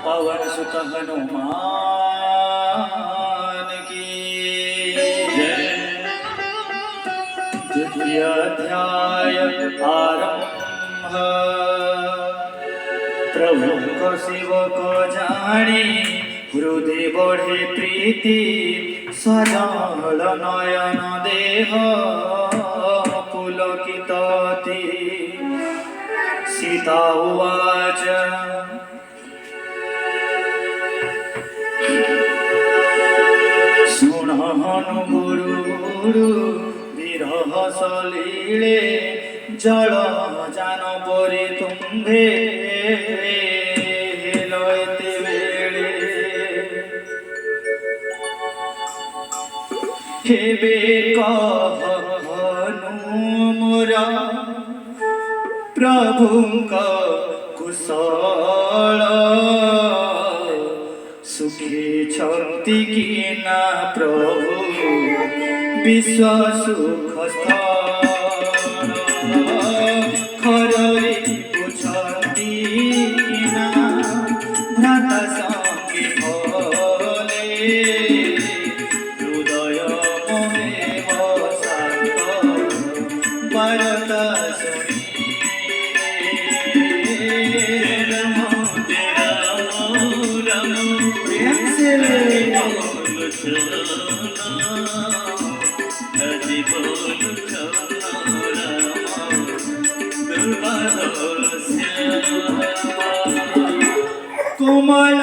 पवन सुत हनुमान की जय। द्वितीय अध्याय आरंभ। प्रभु को शिव को जानी हृदय बढ़े प्रीति सजल नयन देह पुलकितति। सीता उवाच शुण गुरु विरह सलीले जल जान परि तुम्भे लयते बेले। हेबे कहनु मोरा प्रभुंका कुशल सुखी छन्ति कि ना प्रभु विश्व सुख स्थल। खररे पुछन्ति कि ना भ्राता संगे भले हृदय मोहे शान्त भरत सुनी। कोमल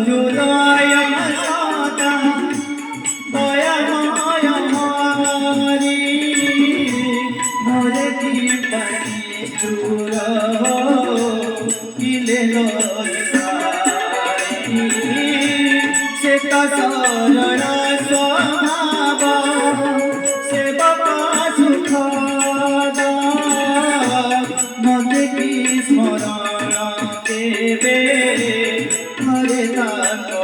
हृदय सदा दयामय हरि मोरे कीर्तनी चूर किले से सरल स्वभाव सेवक सुखद मते की स्मरण देवे हरे दान।